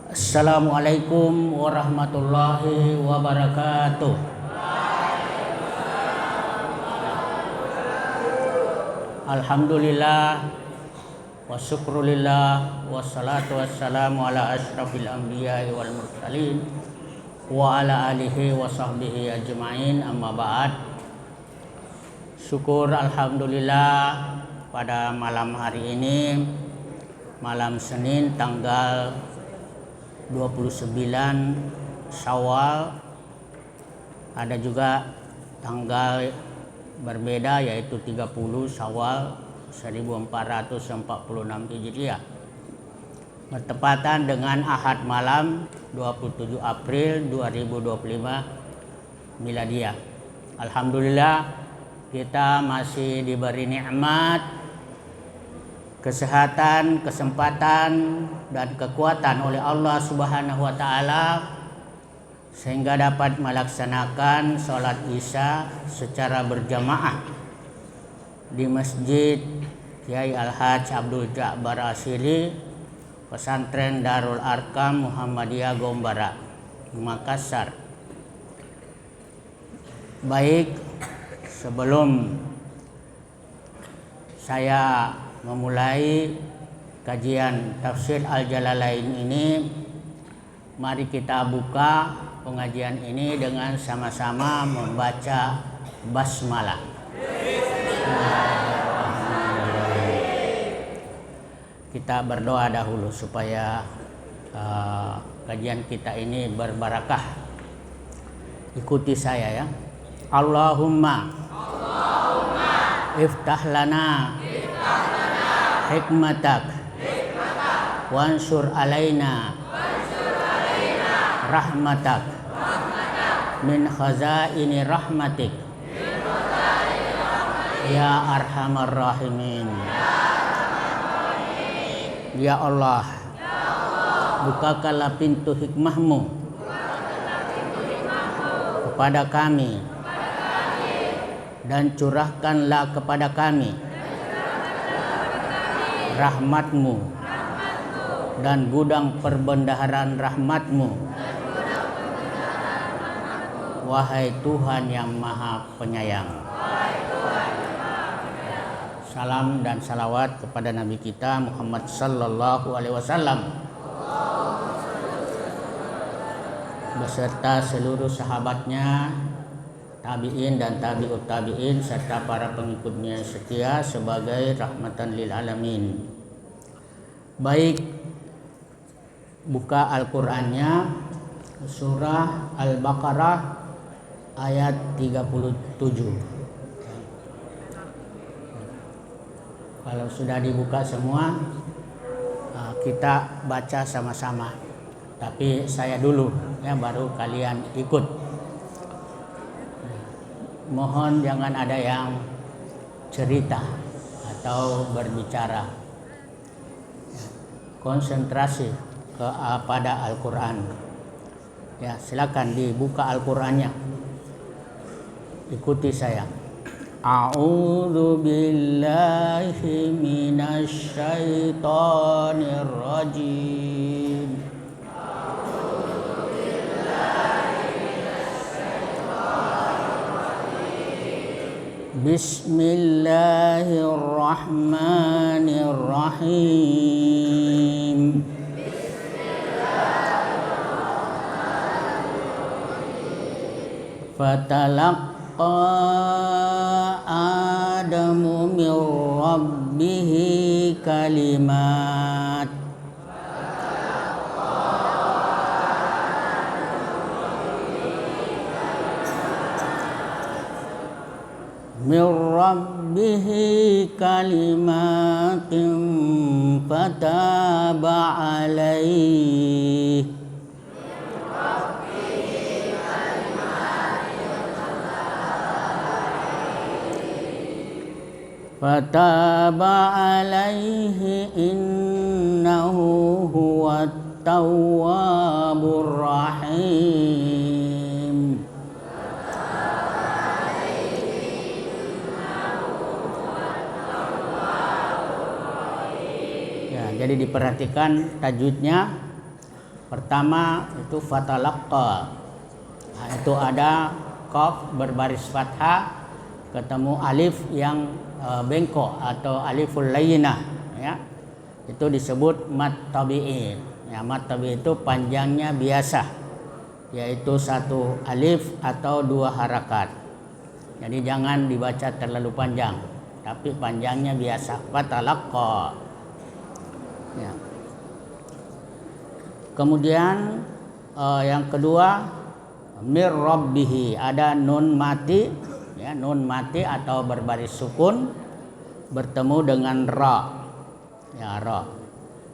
Assalamualaikum warahmatullahi wabarakatuh. Alhamdulillah wa syukrulillah wassalatu wassalamu ala asyrafil anbiya'i wal mursalin wa ala alihi wa sahbihi ajma'in, amma ba'd. Syukur alhamdulillah pada malam hari ini, malam Senin tanggal 29 Syawal, ada juga tanggal berbeda yaitu 30 Syawal 1446 Hijriah, bertepatan dengan Ahad malam 27 April 2025 Miladiah. Alhamdulillah kita masih diberi nikmat kesehatan, kesempatan, dan kekuatan oleh Allah Subhanahu wa Ta'ala sehingga dapat melaksanakan sholat Isya secara berjamaah di Masjid Kiai Al-Hajj Abdul Ja'bar Asyili, Pesantren Darul Arkam Muhammadiyah Gombara, Makassar. Baik, sebelum saya memulai kajian tafsir Al-Jalalain ini, mari kita buka pengajian ini dengan sama-sama membaca basmalah. Kita berdoa dahulu supaya kajian kita ini berbarakah. Ikuti saya ya. Allahumma iftah lana hikmatak wansur alaina rahmatak min khazaini rahmatik ya arhamar rahimin. Ya Allah, bukakanlah pintu hikmahmu kepada kami dan curahkanlah kepada kami rahmatmu dan gudang perbendaharaan rahmatmu, wahai Tuhan yang maha penyayang. Salam dan salawat kepada Nabi kita Muhammad sallallahu alaihi wasallam beserta seluruh sahabatnya, tabi'in dan tabi'ut tabi'in, serta para pengikutnya setia sebagai rahmatan lil alamin. Baik, buka Al-Qur'annya, surah Al-Baqarah ayat 37. Kalau sudah dibuka semua, kita baca sama-sama. Tapi saya dulu ya, baru kalian ikut. Mohon jangan ada yang cerita atau berbicara. Konsentrasi pada Al-Quran. Ya, silakan dibuka Al-Qurannya. Ikuti saya. A'udzu billahi minasy syaithanir rajim. Bismillahirrahmanirrahim. Fatalaqqa Adamu min rabbihi kalimat fataba alaihi innahu huwat tawwabur rahim. Ya, jadi diperhatikan tajwidnya. Pertama itu fatalaqqa. Nah, itu ada qaf berbaris fathah ketemu alif yang bengkok atau aliful layyinah, ya. Itu disebut mad tabi'i. Ya, mad tabi'i itu panjangnya biasa, yaitu satu alif atau dua harakat. Jadi jangan dibaca terlalu panjang, tapi panjangnya biasa. Fatalaqqa. Ya. Kemudian yang kedua mir rabbihi, ada nun mati, ya, nun mati atau berbaris sukun bertemu dengan ra. Ya, ra.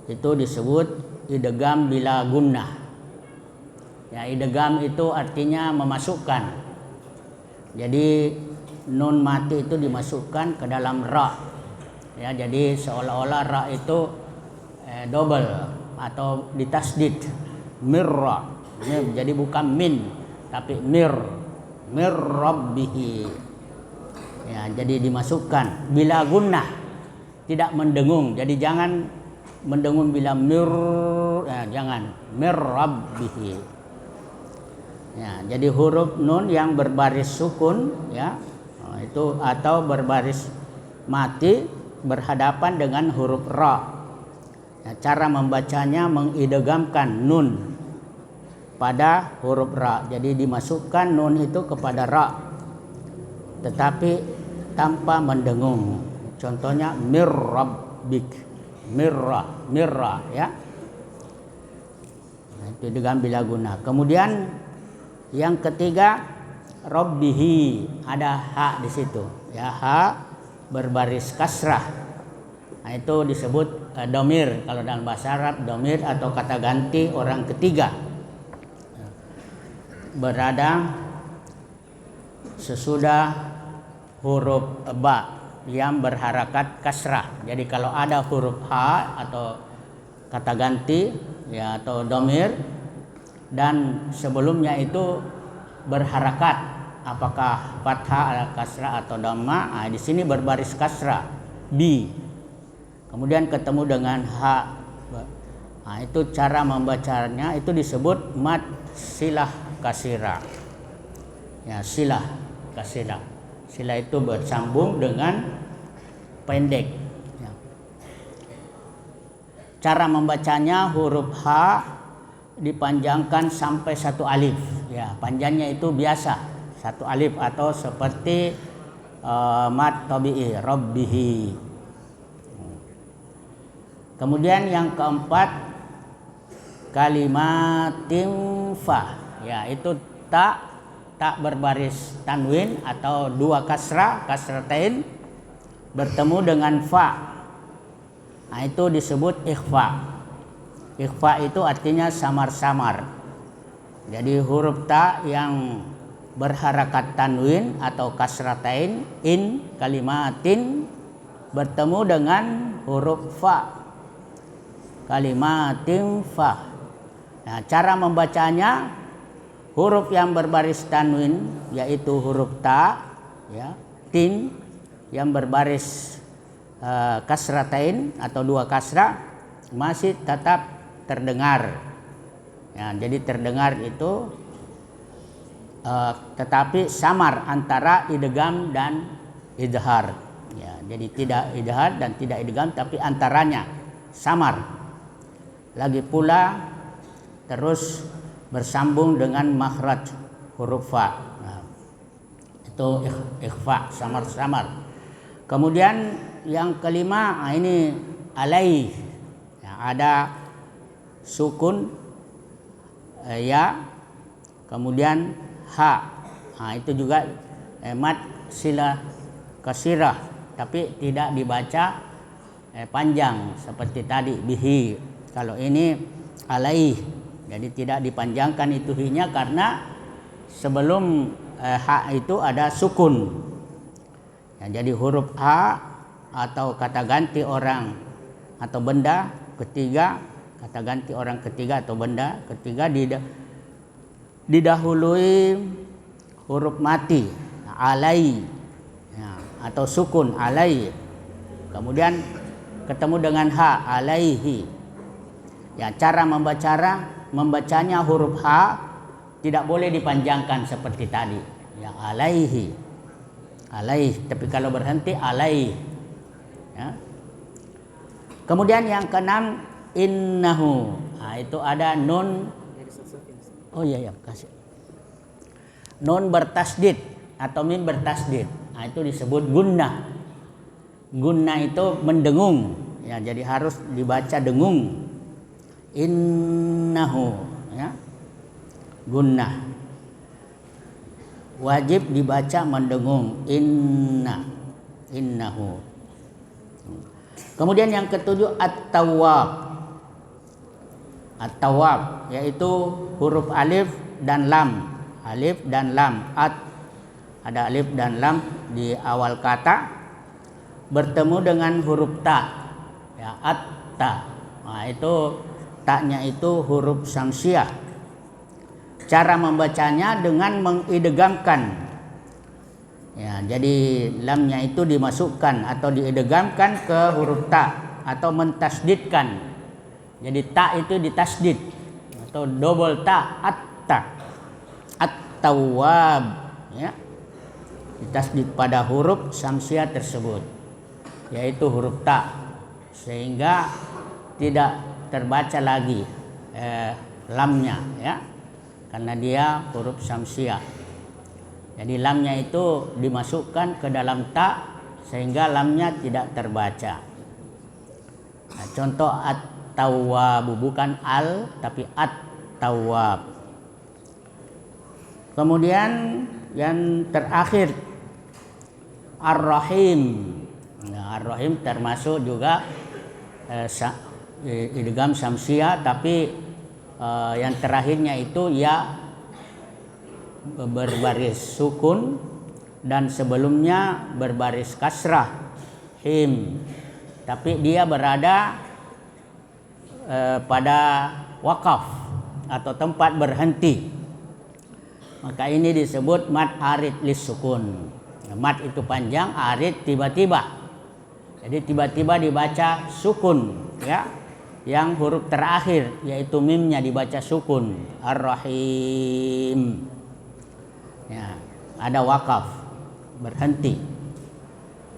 Itu disebut idgham bila gunnah. Ya, idgham itu artinya memasukkan. Jadi nun mati itu dimasukkan ke dalam ra. Ya, jadi seolah-olah ra itu double atau ditasdid, mirra. Jadi bukan min tapi mir rabbihi. Ya, jadi dimasukkan bila gunnah, tidak mendengung. Jadi jangan mendengung bila mir, ya, jangan mir rabbihi. Ya, jadi huruf nun yang berbaris sukun, ya, itu atau berbaris mati berhadapan dengan huruf ra. Ya, cara membacanya mengidghamkan nun pada huruf ra. Jadi dimasukkan nun itu kepada ra, tetapi tanpa mendengung. Contohnya mir rabbik, mirra, ya. Nah, itu idgham bila guna. Kemudian yang ketiga rabbihi, ada ha di situ, ya, ha berbaris kasrah. Nah, itu disebut domir kalau dalam bahasa Arab, domir atau kata ganti orang ketiga, berada sesudah huruf ba yang berharakat kasrah. Jadi kalau ada huruf ha atau kata ganti, ya, atau domir dan sebelumnya itu berharakat, apakah fathah, kasrah atau dhamma, nah, di sini berbaris kasrah bi, kemudian ketemu dengan ha. Nah, itu cara membacanya, itu disebut mad silah kasirah. Ya, silah kasirah. Silah itu bersambung dengan pendek. Ya. Cara membacanya huruf ha dipanjangkan sampai satu alif. Ya, panjangnya itu biasa satu alif atau seperti mad tabi'i rabbihi. Kemudian yang keempat kalimatin fa, ya, itu tak berbaris tanwin atau dua kasratain bertemu dengan fa. Nah, itu disebut ikhfa. Ikhfa itu artinya samar-samar. Jadi huruf ta yang berharakat tanwin atau kasratain in kalimatin bertemu dengan huruf fa, kalimatin fa. Nah, cara membacanya huruf yang berbaris tanwin yaitu huruf ta, ya, tin yang berbaris kasratain atau dua kasrah masih tetap terdengar. Ya, jadi terdengar itu tetapi samar antara idgham dan idhar. Ya, jadi tidak idhar dan tidak idgham, tapi antaranya samar. Lagi pula terus bersambung dengan makhraj huruf fa. Nah, itu ikhfa, samar-samar. Kemudian yang kelima, nah ini alaih, ya, ada sukun ya, kemudian ha. Nah, itu juga mad silah kasirah, tapi tidak dibaca panjang seperti tadi bihi. Kalau ini alaih, jadi tidak dipanjangkan itu hi-nya karena sebelum ha itu ada sukun. Ya, jadi huruf ha atau kata ganti orang atau benda ketiga, kata ganti orang ketiga atau benda ketiga didahului huruf mati alai, ya, atau sukun alai, kemudian ketemu dengan ha alaihi. Ya, cara membacanya huruf H tidak boleh dipanjangkan seperti tadi. Ya, alaihi. Alaih, tapi kalau berhenti alaih. Ya. Kemudian yang keenam innahu. Nah, itu ada nun. Oh iya kasih. Nun bertasdid atau mim bertasdid. Nah, itu disebut gunnah. Gunnah itu mendengung. Ya, jadi harus dibaca dengung. Innahu, ya. Gunnah. Wajib dibaca mendengung. Innahu. Kemudian yang ketujuh at-tawwab. At-tawwab yaitu huruf alif dan lam. Alif dan lam. Ada alif dan lam di awal kata bertemu dengan huruf ta. Ya, at-ta. Nah, itu taknya itu huruf samsiah. Cara membacanya dengan mengidgamkan. Ya, jadi lamnya itu dimasukkan atau diidgamkan ke huruf ta atau mentasdidkan. Jadi ta itu ditasdid atau double ta, at-ta. At-tawwab, ya. Ditasdid pada huruf samsiah tersebut, yaitu huruf ta, sehingga tidak terbaca lagi lamnya, ya, karena dia huruf samsiah. Jadi lamnya itu dimasukkan ke dalam ta sehingga lamnya tidak terbaca. Nah, contoh at-tawwab, bukan al tapi at-tawwab. Kemudian yang terakhir ar-rahim. Nah, ar-rahim termasuk juga idgham samsiah, tapi yang terakhirnya itu ya berbaris sukun dan sebelumnya berbaris kasrah, him, tapi dia berada pada wakaf atau tempat berhenti. Maka ini disebut mad arid lis sukun. Mad itu panjang, arid tiba-tiba. Jadi tiba-tiba dibaca sukun, ya. Yang huruf terakhir yaitu mimnya dibaca sukun. Ar-Rahim. Ya, ada wakaf, berhenti.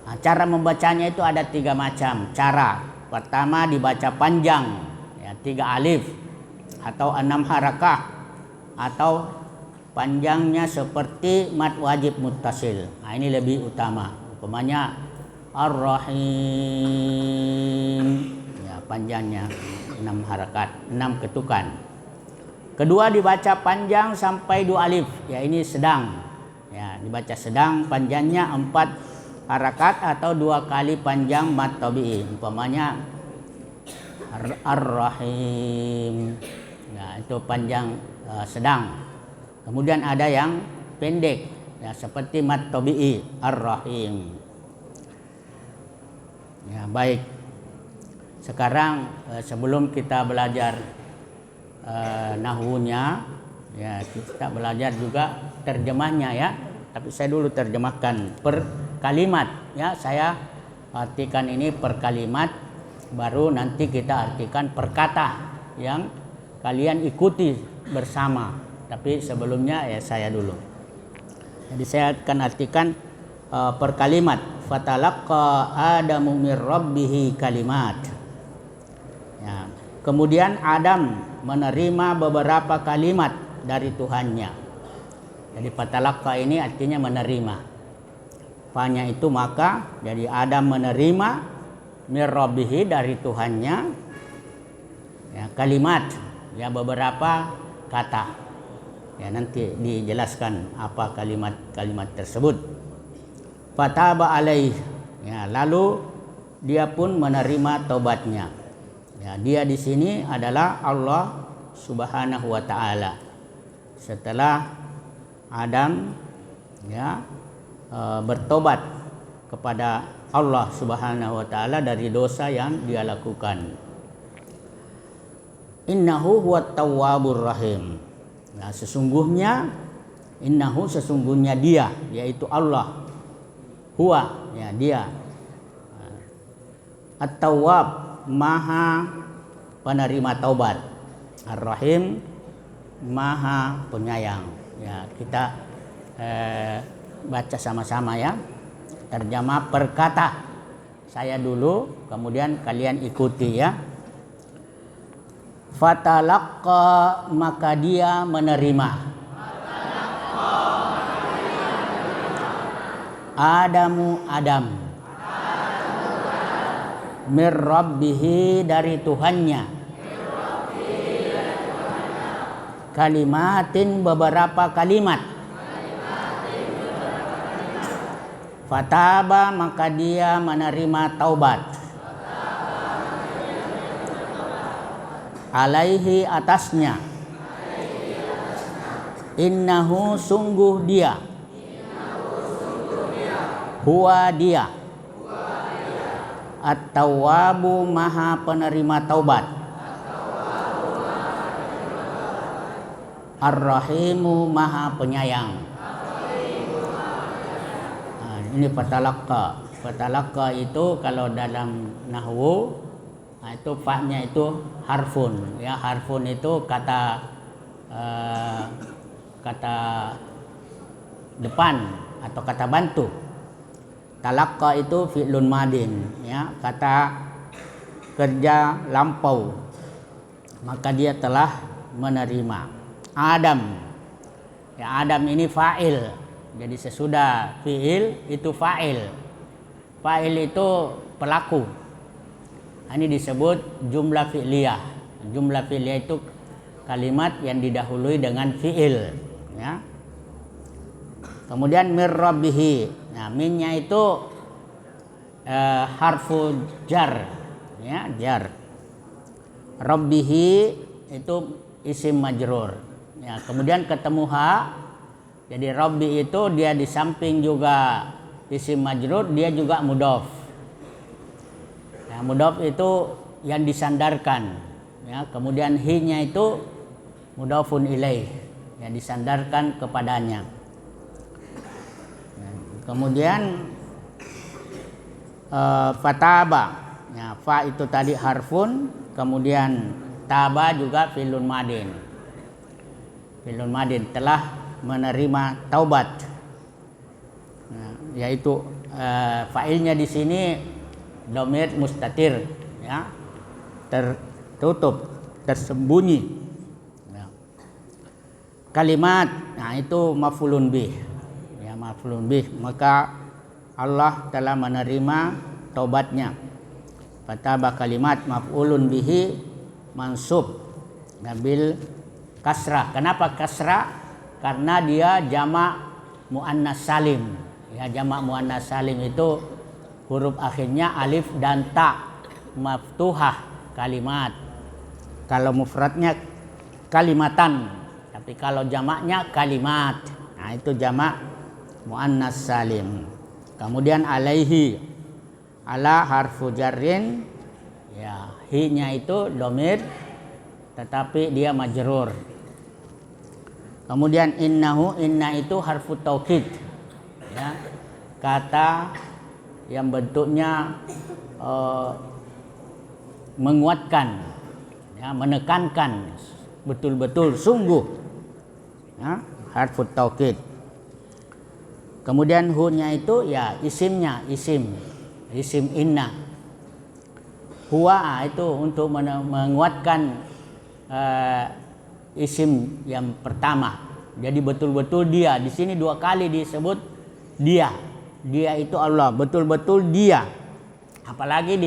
Nah, cara membacanya itu ada 3 macam cara. Pertama dibaca panjang, ya, 3 alif atau 6 harakah, atau panjangnya seperti mad wajib muttasil. Nah, ini lebih utama. Umpamanya Ar-Rahim, ya, panjangnya 6 harakat, 6 ketukan. Kedua dibaca panjang sampai 2 alif, ya, ini sedang. Ya, dibaca sedang, panjangnya 4 harakat atau 2 kali panjang mad tabi'i. Umpamanya Ar-Rahim. Nah, itu panjang sedang. Kemudian ada yang pendek, ya, seperti mad tabi'i, Ar-Rahim. Ya, baik. Sekarang sebelum kita belajar nahwunya, ya, kita belajar juga terjemahnya, ya. Tapi saya dulu terjemahkan per kalimat, ya. Saya artikan ini per kalimat, baru nanti kita artikan per kata yang kalian ikuti bersama. Tapi sebelumnya ya saya dulu. Jadi saya akan artikan per kalimat. Fatalaqqa Adamu mir rabbih kalimat. Ya. Kemudian Adam menerima beberapa kalimat dari Tuhannya. Jadi fatalaqqa ini artinya menerima. Fa-nya itu maka, jadi Adam menerima mir rabbih dari Tuhannya, ya, kalimat, ya, beberapa kata. Ya, nanti dijelaskan apa kalimat-kalimat tersebut. Fataba alaih, ya, lalu dia pun menerima taubatnya. Ya, dia di sini adalah Allah Subhanahu wa taala. Setelah Adam, ya, bertobat kepada Allah Subhanahu wa taala dari dosa yang dia lakukan. Innahu huwat tawwabur rahim. Nah, sesungguhnya dia, yaitu Allah. Huwa, ya, dia. At-Tawwab, maha penerima taubat. Ar-Rahim Maha Penyayang. Ya, kita baca sama-sama ya. Terjemah perkata. Saya dulu, kemudian kalian ikuti ya. Fatalaqqa, maka dia menerima. Adamu Adam. Mir Rabbihi, dari Tuhannya. Kalimatin, beberapa kalimat. Fataba, maka dia menerima taubat. Alaihi, atasnya. Innahu, sungguh dia. Huwa, dia. At-Tawwabu, maha penerima taubat. Ar-Rahimu, maha penyayang. Nah, ini fatalaqqa. Fatalaqqa itu kalau dalam nahwu, nah itu fa-nya itu harfun. Ya, harfun itu kata depan atau kata bantu. Talaqqa itu fi'lun madin, ya, kata kerja lampau. Maka dia telah menerima. Adam, ya, Adam ini fa'il. Jadi sesudah fi'il itu fa'il. Fa'il itu pelaku. Ini disebut jumlah fi'liyah. Jumlah fi'liyah itu kalimat yang didahului dengan fi'il, ya. Kemudian mir rabbihi. Nah, minnya itu harfu jar, ya, jar. Rabbihi itu isim majrur. Ya, kemudian ketemu ha. Jadi rabbi itu dia di samping juga isim majrur, dia juga mudhof. Nah, mudhof itu yang disandarkan, ya. Kemudian hi-nya itu mudhofun ilaih, yang disandarkan kepadanya. Kemudian fataba, ya, fa itu tadi harfun, kemudian taba juga fi'lun madin. Fi'lun madin telah menerima taubat. Nah, yaitu fa'ilnya di sini dhamir mustatir, ya, tertutup, tersembunyi. Ya. Kalimat, nah itu maf'ulun bih. Maf'ulun bih, maka Allah telah menerima taubatnya. Fataba kalimat maf'ulun bihi mansub bil kasrah. Kenapa kasrah? Karena dia jamak muannas salim. Ya, jamak muannas salim itu huruf akhirnya alif dan ta, maftuhah, kalimat. Kalau mufradnya kalimatan, tapi kalau jamaknya kalimat. Nah, itu jamak muannas salim. Kemudian alaihi, ala harfu jarrin, ya, hi-nya itu dhamir tetapi dia majrur. Kemudian innahu, inna itu harfu taukid, ya, kata yang bentuknya menguatkan, ya, menekankan, betul-betul, sungguh, ya, harfu taukid. Kemudian hu-nya itu ya isimnya, isim inna. Huwa itu untuk menguatkan isim yang pertama. Jadi betul-betul dia. Di sini dua kali disebut dia. Dia itu Allah, betul-betul dia. Apalagi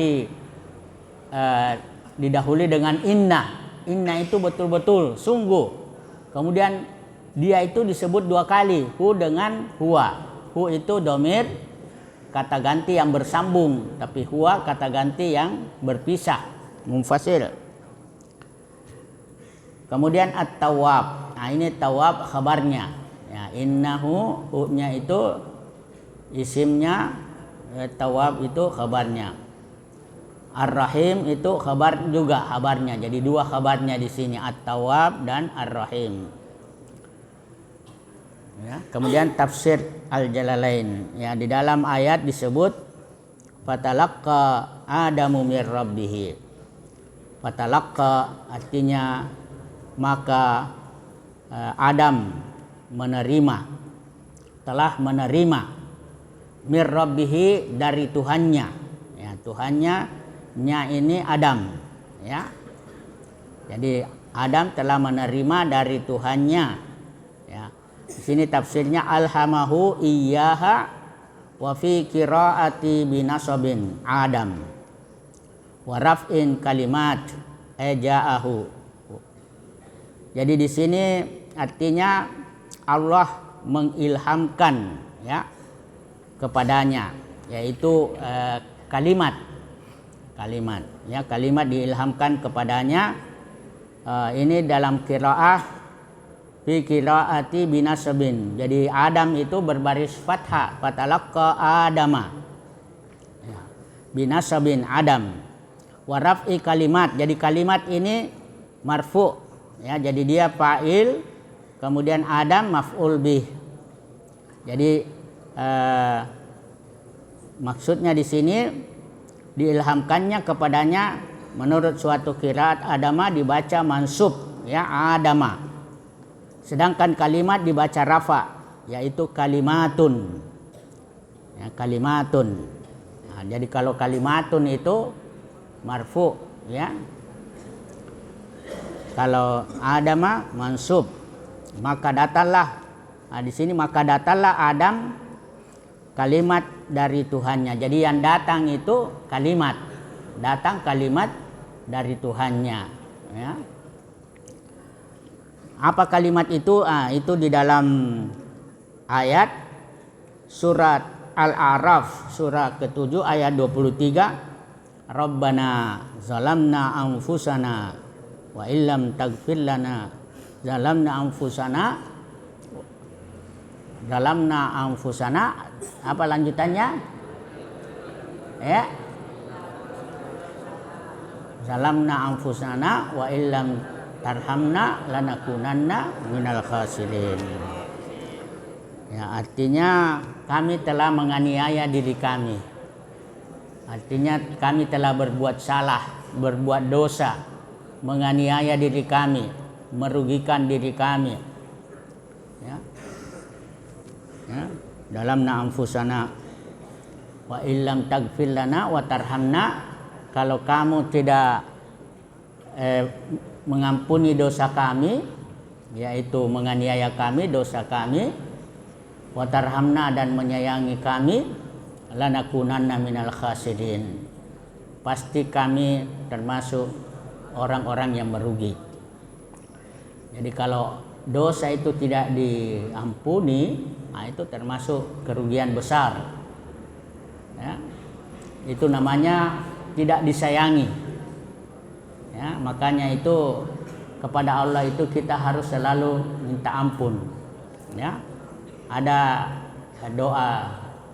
didahului dengan inna. Inna itu betul-betul, sungguh. Kemudian dia itu disebut dua kali, hu dengan huwa. Hu itu dhamir kata ganti yang bersambung, tapi huwa kata ganti yang berpisah, munfasil. Kemudian at-tawwab. Nah, ini tawwab khabarnya. Ya, innahu, hu-nya itu isimnya, tawwab itu khabarnya. Ar-Rahim itu khabar juga, khabarnya. Jadi dua khabarnya di sini, at-tawwab dan ar-Rahim. Ya, kemudian tafsir Al-Jalalain, ya, di dalam ayat disebut fatalaqqa Adamu mir rabbih. Fatalaqqa artinya maka Adam telah menerima mir rabbihi dari Tuhannya, ya, Tuhannya ini Adam, ya. Jadi Adam telah menerima dari Tuhannya, ya. Di sini tafsirnya alhamahu iyyaha wa fi qiraati binasabin Adam wa raf'in kalimat ja'ahu. Jadi di sini artinya Allah mengilhamkan, ya, kepadanya, yaitu kalimat, ya, kalimat diilhamkan kepadanya. Ini dalam qiraah fi qiraati binasabin. Jadi Adam itu berbaris fathah, fatalaqqa Adama, ya, binasabin Adam. Wa raf'i kalimat. Jadi kalimat ini marfu', ya, jadi dia fa'il, kemudian Adam maf'ul bih. Jadi maksudnya di sini diilhamkannya kepadanya, menurut suatu qiraat Adama dibaca mansub, ya, Adama. Sedangkan kalimat dibaca rafa, yaitu kalimatun, ya, kalimatun. Nah, jadi kalau kalimatun itu marfu, ya. Kalau Adama mansub, maka datanglah, nah, di sini maka datanglah Adam kalimat dari Tuhannya. Jadi yang datang itu kalimat, datang kalimat dari Tuhannya, ya. Apa kalimat itu? Itu di dalam ayat surat Al-A'raf surah ke-7 ayat 23. Rabbana zalamna anfusana wa illam taghfir lana zalamna anfusana. Apa lanjutannya? Ya. Zalamna anfusana wa illam tarhamna lanakunanna minal khasirin. Ya, artinya kami telah menganiaya diri kami. Artinya kami telah berbuat salah, berbuat dosa, menganiaya diri kami, merugikan diri kami, ya. Ya, dalam anfusana wa illam taghfir lana wa tarhamna, kalau kamu tidak mengampuni dosa kami, yaitu menganiaya kami, dosa kami, wa tarhamna, dan menyayangi kami, lanakunanna minal khasirin, pasti kami termasuk orang-orang yang merugi. Jadi kalau dosa itu tidak diampuni, itu termasuk kerugian besar, ya. Itu namanya tidak disayangi, ya. Makanya itu kepada Allah itu kita harus selalu minta ampun, ya. Ada doa,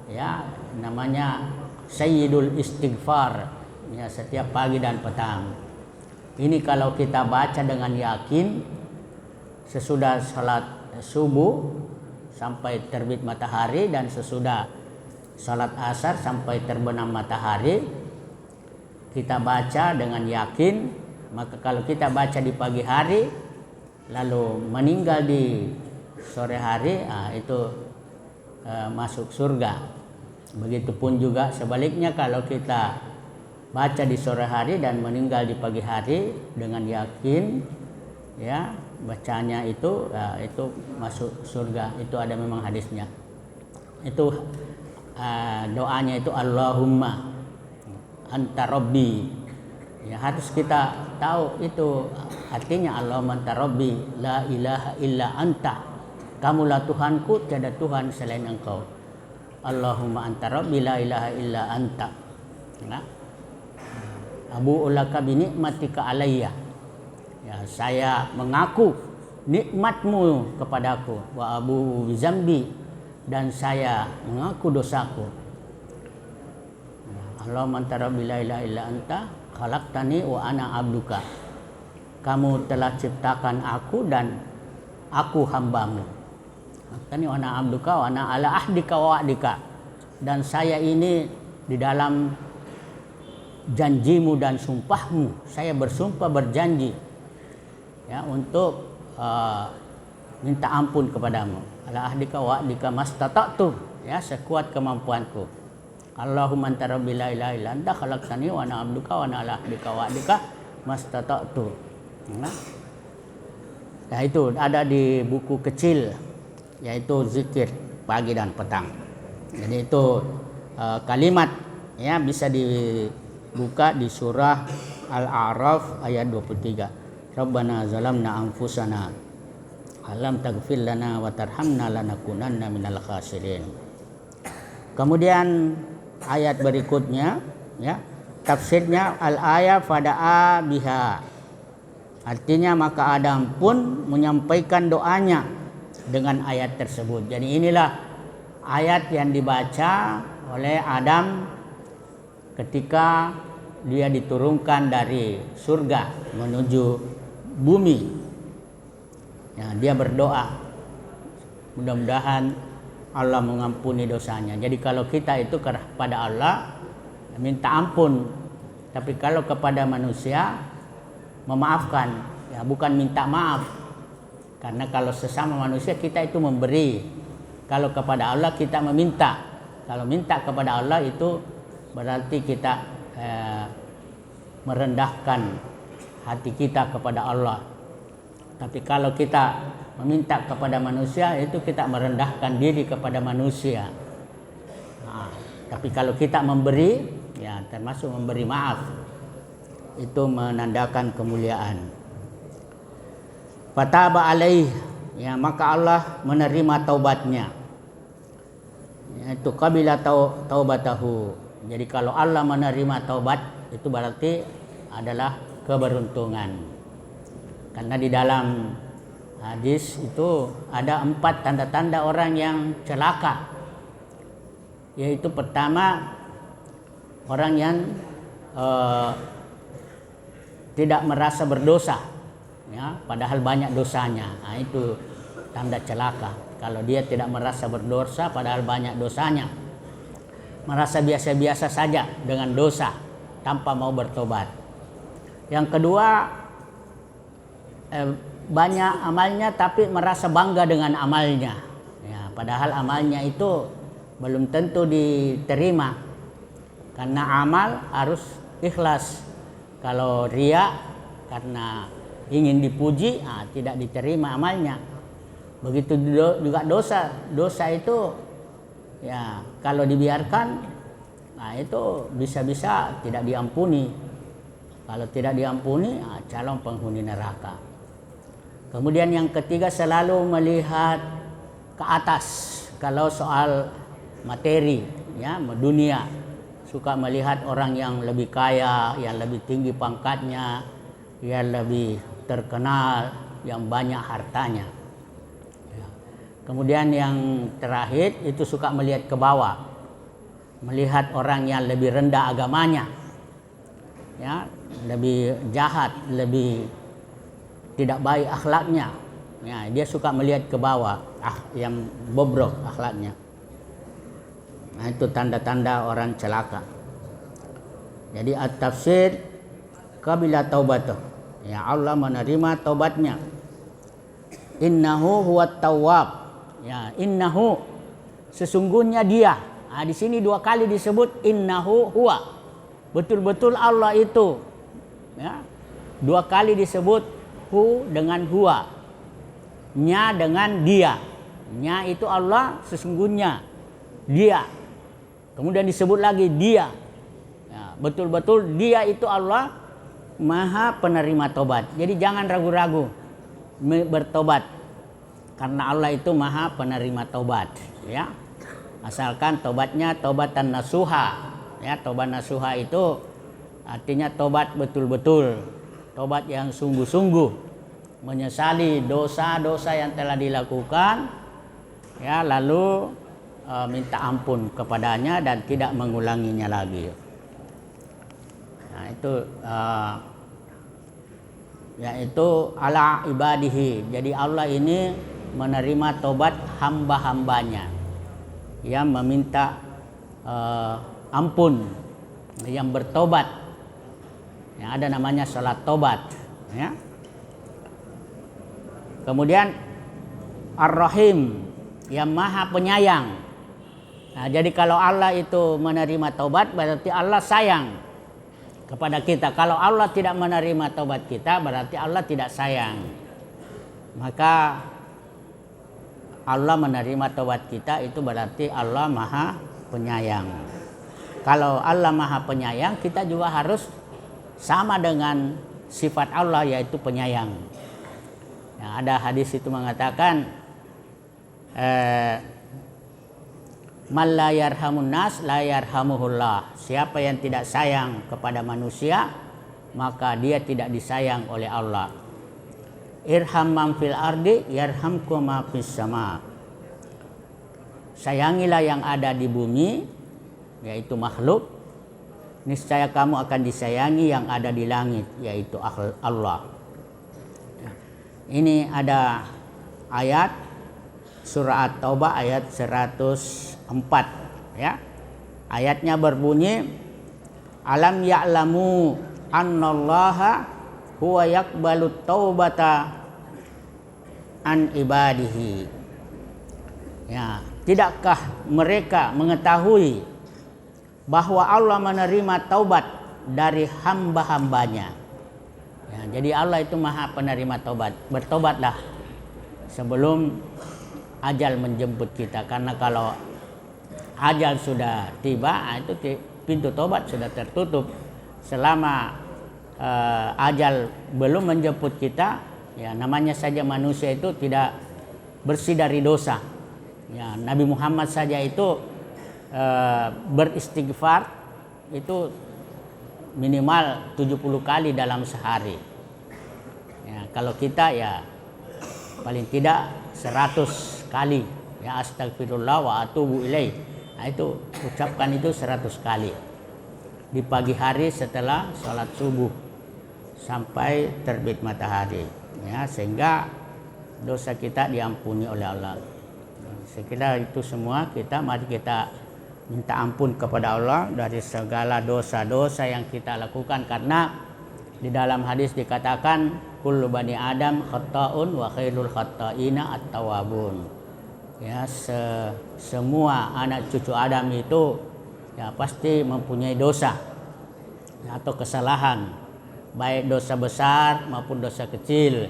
ya, namanya Sayyidul Istighfar, ya, setiap pagi dan petang. Ini kalau kita baca dengan yakin sesudah salat subuh sampai terbit matahari dan sesudah salat asar sampai terbenam matahari, kita baca dengan yakin. Maka kalau kita baca di pagi hari lalu meninggal di sore hari, itu masuk surga. Begitupun juga sebaliknya, kalau kita baca di sore hari dan meninggal di pagi hari dengan yakin, ya, bacanya itu masuk surga. Itu ada memang hadisnya. Itu doanya itu Allahumma anta rabbi, ya, harus kita tahu itu artinya Allahumma anta rabbi la ilaha illa anta, kamulah Tuhanku, tiada Tuhan selain Engkau. Allahumma anta rabbi la ilaha illa anta, ya. Abu ulaka bi nikmatika alayya, ya, saya mengaku nikmatmu kepadaku. Wa abu bizambi, dan saya mengaku dosaku. Allahumma anta rabbi la ilaha illa anta khalaqtani wa ana abduka, kamu telah ciptakan aku dan aku hambamu. Khalaqtani wa ana abduka wa ana ala ahdika wa wa'dika, dan saya ini di dalam janjimu dan sumpahmu, saya bersumpah berjanji ya untuk minta ampun kepadamu. Ala ahdika wa ahdika mastata'tu, ya sekuat kemampuanku. Allahumma anta rabbi la ilaha illa anta khalaqtani wa ana abduka wa ana ala ahdika wa ahdika mastata'tu. Nah itu ada di buku kecil, yaitu zikir pagi dan petang. Jadi itu kalimat ya bisa dibuka di surah Al-A'raf ayat 23. Rabbana zalamna anfusana alam taghfir lana wa tarhamna lanakunanna minal khasirin. Kemudian ayat berikutnya ya, tafsirnya al-ayat fada'a biha. Artinya maka Adam pun menyampaikan doanya dengan ayat tersebut. Jadi inilah ayat yang dibaca oleh Adam ketika dia diturunkan dari surga menuju bumi. Ya, dia berdoa, mudah-mudahan Allah mengampuni dosanya. Jadi kalau kita itu kepada Allah minta ampun, tapi kalau kepada manusia memaafkan, ya bukan minta maaf. Karena kalau sesama manusia kita itu memberi, kalau kepada Allah kita meminta. Kalau minta kepada Allah itu berarti kita merendahkan hati kita kepada Allah. Tapi kalau kita meminta kepada manusia itu kita merendahkan diri kepada manusia. Nah, tapi kalau kita memberi, ya termasuk memberi maaf, itu menandakan kemuliaan. Fataba alaih, ya maka Allah menerima taubatnya. Itu qabila taubatahu. Jadi kalau Allah menerima taubat itu berarti adalah keberuntungan. Karena di dalam hadis itu ada 4 tanda-tanda orang yang celaka. Yaitu pertama, orang yang tidak merasa berdosa, ya, padahal banyak dosanya. Nah, itu tanda celaka. Kalau dia tidak merasa berdosa padahal banyak dosanya, merasa biasa-biasa saja dengan dosa tanpa mau bertobat. Yang kedua, banyak amalnya tapi merasa bangga dengan amalnya, ya, padahal amalnya itu belum tentu diterima, karena amal harus ikhlas. Kalau riya karena ingin dipuji, tidak diterima amalnya. Begitu juga dosa itu ya kalau dibiarkan, itu bisa-bisa tidak diampuni. Kalau tidak diampuni, calon penghuni neraka. Kemudian yang ketiga, selalu melihat ke atas. Kalau soal materi, ya, dunia, suka melihat orang yang lebih kaya, yang lebih tinggi pangkatnya, yang lebih terkenal, yang banyak hartanya. Ya. Kemudian yang terakhir itu suka melihat ke bawah, melihat orang yang lebih rendah agamanya, ya, lebih jahat, lebih tidak baik akhlaknya, ya, dia suka melihat ke bawah, yang bobrok akhlaknya. Nah, itu tanda-tanda orang celaka. Jadi at-tafsir qabila taubatuh, ya Allah menerima taubatnya. Innahu huwat tawwab, ya, innahu sesungguhnya dia. Di sini 2 kali disebut innahu huwa, betul-betul Allah itu, ya, 2 kali disebut. Hu dengan huwa, nya dengan dia. Nya itu Allah, sesungguhnya dia. Kemudian disebut lagi dia, ya, betul-betul dia itu Allah, maha penerima tobat. Jadi jangan ragu-ragu bertobat, karena Allah itu maha penerima tobat, ya. Asalkan tobatnya tobatan nasuha, ya. Tobat nasuha itu artinya tobat betul-betul, tobat yang sungguh-sungguh, menyesali dosa-dosa yang telah dilakukan, ya, lalu minta ampun kepadanya dan tidak mengulanginya lagi. Nah, itu yaitu ala ibadihi. Jadi Allah ini menerima tobat hamba-hambanya yang meminta ampun, yang bertobat. Ya, ada namanya salat tobat, ya. Kemudian Ar-Rahim, yang maha penyayang. Nah, jadi kalau Allah itu menerima taubat, berarti Allah sayang kepada kita. Kalau Allah tidak menerima taubat kita, berarti Allah tidak sayang. Maka Allah menerima taubat kita, itu berarti Allah maha penyayang. Kalau Allah maha penyayang, kita juga harus sama dengan sifat Allah, yaitu penyayang. Nah, ada hadis itu mengatakan, man la yarhamun nas la yarhamuhullah. Siapa yang tidak sayang kepada manusia, maka dia tidak disayang oleh Allah. Irham man fil ardi yarhamkum ma fis sama. Sayangilah yang ada di bumi, yaitu makhluk, niscaya kamu akan disayangi yang ada di langit, yaitu Allah. Ini ada ayat surah At-Taubah ayat 104, ya. Ayatnya berbunyi, alam ya'lamu annallaha huwa yaqbalut taubata an ibadihi. Ya, tidakkah mereka mengetahui bahwa Allah menerima taubat dari hamba-hambanya? Ya, jadi Allah itu maha penerima taubat. Bertobatlah sebelum ajal menjemput kita, karena kalau ajal sudah tiba, itu pintu tobat sudah tertutup. Selama ajal belum menjemput kita, ya namanya saja manusia itu tidak bersih dari dosa. Ya, Nabi Muhammad saja itu beristighfar itu minimal 70 kali dalam sehari. Ya, kalau kita ya paling tidak 100 kali, ya, astagfirullah wa atubu ilaih. Nah, itu ucapkan itu 100 kali di pagi hari setelah sholat subuh sampai terbit matahari, ya, sehingga dosa kita diampuni oleh Allah. Saya kira itu semua. Mari kita minta ampun kepada Allah dari segala dosa-dosa yang kita lakukan, karena di dalam hadis dikatakan kullu bani Adam khata'un wa khairul khata'ina at-tawwabun. Ya, semua anak cucu Adam itu ya pasti mempunyai dosa, ya, atau kesalahan, baik dosa besar maupun dosa kecil,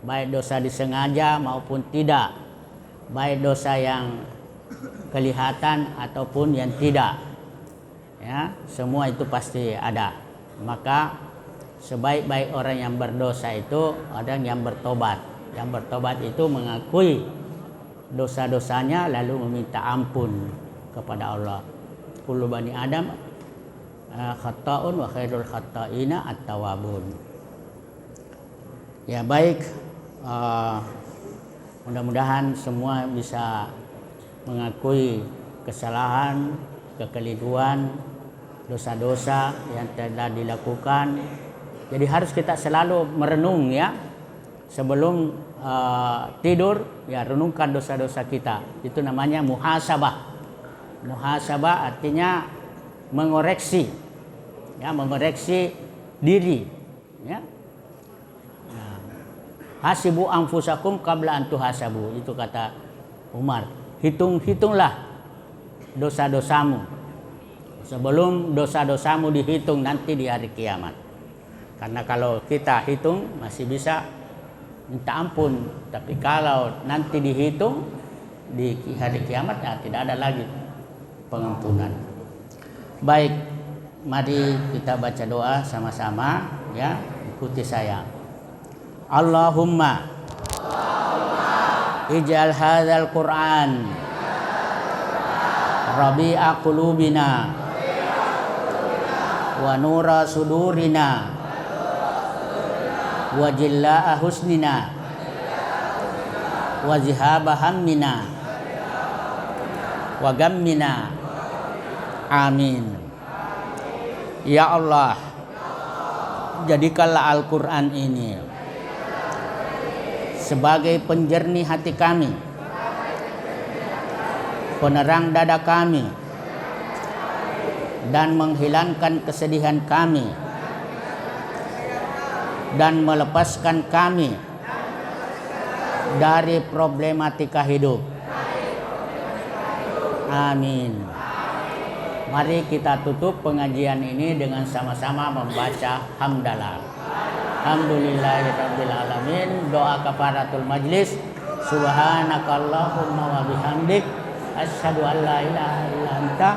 baik dosa disengaja maupun tidak, baik dosa yang kelihatan ataupun yang tidak. Ya, semua itu pasti ada. Maka sebaik-baik orang yang berdosa itu ada yang bertobat. Yang bertobat itu mengakui dosa-dosanya lalu meminta ampun kepada Allah. Kullu bani Adam khata'un wa khairul khata'ina at-tawwabun. Ya, baik, mudah-mudahan semua bisa mengakui kesalahan, kekeliruan, dosa-dosa yang telah dilakukan. Jadi harus kita selalu merenung, ya, sebelum tidur, ya, renungkan dosa-dosa kita. Itu namanya muhasabah. Muhasabah artinya mengoreksi, ya, mengoreksi diri, ya. Hasibu anfusakum qabla an tuhasabu, itu kata Umar. Hitunglah dosa-dosamu sebelum dosa-dosamu dihitung nanti di hari kiamat. Karena kalau kita hitung masih bisa minta ampun, tapi kalau nanti dihitung di hari kiamat, ya, tidak ada lagi pengampunan. Baik, mari kita baca doa sama-sama, ya, ikuti saya. Allahumma ij'al hadzal Qur'an rabi'a qulubina wa nura sudurina wa jillaa husnina wa zihaba hammina wa gammina. Amin. Ya Allah, jadikanlah Al-Quran ini sebagai penjernih hati kami, penerang dada kami, dan menghilangkan kesedihan kami, dan melepaskan kami dari problematika hidup. Amin. Mari kita tutup pengajian ini dengan sama-sama membaca hamdalah. Alhamdulillahirabbil alamin. Doa kafaratul majlis. Subhanakallahumma wa bihamdik asyhadu an la ilaha illa anta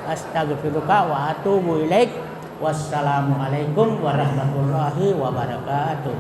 astaghfiruka wa atubu ilaik. Wassalamualaikum warahmatullahi wabarakatuh.